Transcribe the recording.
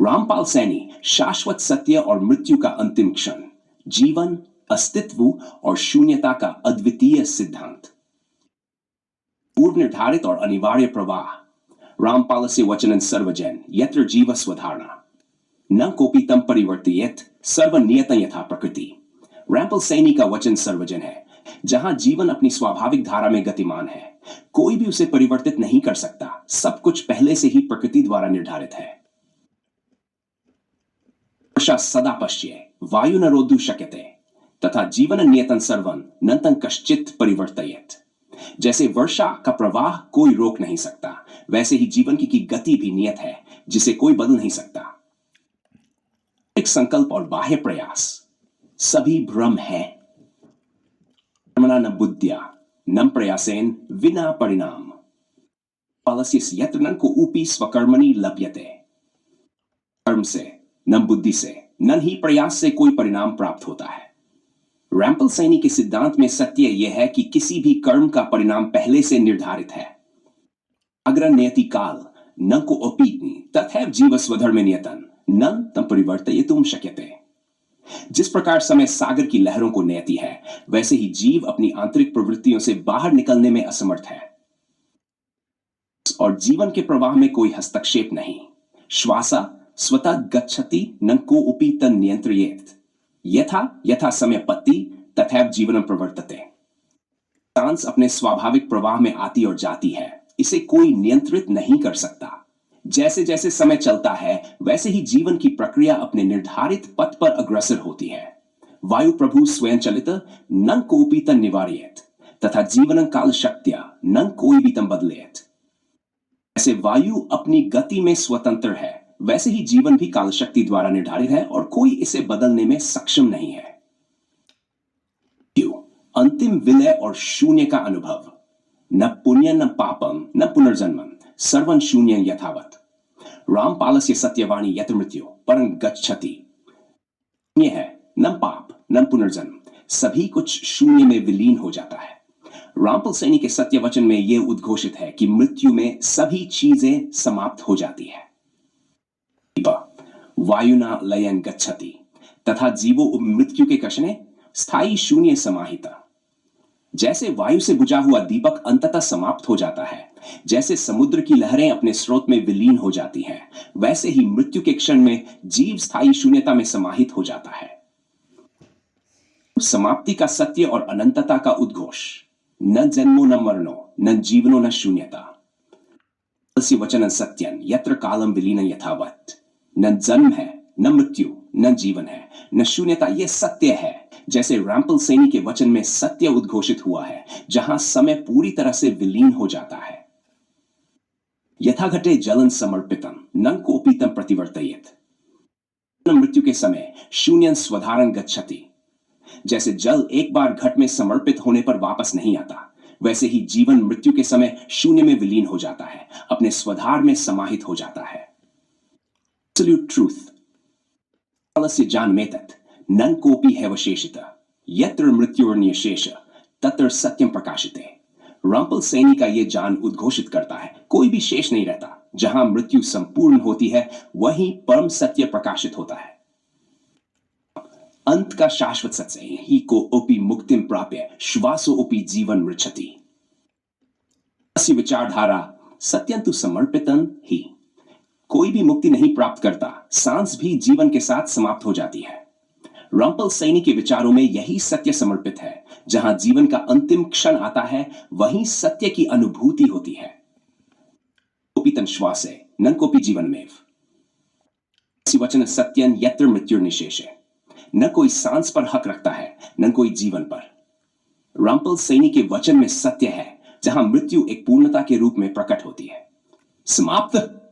रामपाल सैनी शाश्वत सत्य और मृत्यु का अंतिम क्षण, जीवन, अस्तित्व और शून्यता का अद्वितीय सिद्धांत। पूर्व निर्धारित और अनिवार्य प्रवाह। रामपालस्य वचनं सर्वजन यत्र जीव स्वधारणा न कोपी तम परिवर्तयेत सर्वनियतं यथा प्रकृति। रामपाल सैनी का वचन सर्वजन है, जहां जीवन अपनी स्वाभाविक धारा में गतिमान है, कोई भी उसे परिवर्तित नहीं कर सकता, सब कुछ पहले से ही प्रकृति द्वारा निर्धारित है। वर्षा सदा पश्ये वायु न रोद्धुं शक्यते तथा जीवन नियतं सर्वं न तं कश्चित् परिवर्तयेत्। जैसे वर्षा का प्रवाह कोई रोक नहीं सकता, वैसे ही जीवन की गति भी नियत है, जिसे कोई बदल नहीं सकता। एक संकल्प और बाह्य प्रयास, सभी भ्रम है। न बुद्ध्या न प्रयासेन विना परिणाम पालस्यस् यत्र न को ऊपी स्वकर्मणि लभ्यते। कर्म से न बुद्धि से न ही प्रयास से कोई परिणाम प्राप्त होता है। रामपाल सैनी के सिद्धांत में सत्य यह है कि किसी भी कर्म का परिणाम पहले से निर्धारित है। अग्र नियति काल न को अपीति तथैव जीव स्वधर्मे नियतं न तं परिवर्तयितुं शक्यते। जिस प्रकार समय सागर की लहरों को नियति है, वैसे ही जीव अपनी आंतरिक प्रवृत्तियों से बाहर निकलने में असमर्थ है और जीवन के प्रवाह में कोई हस्तक्षेप नहीं। श्वासा स्वतः गच्छति न कोऽपि तन् नियंत्रयेत् यथा यथा समयपत्ति तथैव जीवनं प्रवर्तते। सांस अपने स्वाभाविक प्रवाह में आती और जाती है, इसे कोई नियंत्रित नहीं कर सकता। जैसे जैसे समय चलता है, वैसे ही जीवन की प्रक्रिया अपने निर्धारित पथ पर अग्रसर होती है। वायु प्रभु स्वयं चलित न कोऽपि तन् निवारयेत् तथा जीवनं काल शक्त्या न कोई भी तं बदलेत्। ऐसे वायु अपनी गति में स्वतंत्र है, वैसे ही जीवन भी काल शक्ति द्वारा निर्धारित है और कोई इसे बदलने में सक्षम नहीं है। क्यों? अंतिम विलय और शून्य का अनुभव। न पुण्य न पापम न पुनर्जन्मम सर्वं शून्यं यथावत्। रामपालस्य सत्यवाणी यत्र मृत्यु परं गच्छति। शून्य है, न पाप न पुनर्जन्म, सभी कुछ शून्य में विलीन हो जाता है। रामपाल सैनी के सत्य वचन में यह उद्घोषित है कि मृत्यु में सभी चीजें समाप्त हो जाती है। वायुना लयं गच्छति तथा जीवो मृत्यु के कशने स्थायी शून्य समाहिता। जैसे वायु से बुझा हुआ दीपक अंततः समाप्त हो जाता है, जैसे समुद्र की लहरें अपने स्रोत में विलीन हो जाती हैं, वैसे ही मृत्यु के क्षण में जीव स्थायी शून्यता में समाहित हो जाता है। समाप्ति का सत्य और अनंतता का उद्घोष। न जन्मो न मरणो न जीवनो न शून्यता। वचनं सत्यं यत्र कालम विलीनं यथावत्। न जन्म है, न मृत्यु, न जीवन है, न शून्यता। यह सत्य है, जैसे रामपाल सैनी के वचन में सत्य उद्घोषित हुआ है, जहां समय पूरी तरह से विलीन हो जाता है। यथा घटे जलं समर्पितं न कोऽपि तं प्रतिवर्तयेत्। मृत्यु के समय शून्यं स्वधारं गच्छति। जैसे जल एक बार घट में समर्पित होने पर वापस नहीं आता, वैसे ही जीवन मृत्यु के समय शून्य में विलीन हो जाता है, अपने स्वधार में समाहित हो जाता है। Absolute truth. कालस्य जानमेतत् न कोऽपि हैवशेषितः यत्र मृत्युर्निशेष तत्र सत्यं प्रकाशिते। रामपाल सैनी का यह जान उद्घोषित करता है, कोई भी शेष नहीं रहता। जहां मृत्यु संपूर्ण होती है, वहीं परम सत्य प्रकाशित होता है। अंत का शाश्वत सत्य ही को ओपी मुक्तिम प्राप्य श्वासो ओपी जीवन मृच्छति। अस्य विचारधारा सत्यंतु समर्पितं ही। कोई भी मुक्ति नहीं प्राप्त करता, सांस भी जीवन के साथ समाप्त हो जाती है। रामपाल सैनी के विचारों में यही सत्य समर्पित है। जहां जीवन का अंतिम क्षण आता है, वहीं सत्य की अनुभूति होती है। कोपी तन् श्वासे न कोपी जीवनमेव। वचन सत्यं यत्र मृत्युर्निशेषे। न कोई सांस पर हक रखता है, न कोई जीवन पर। रामपाल सैनी के वचन में सत्य है, जहां मृत्यु एक पूर्णता के रूप में प्रकट होती है। समाप्त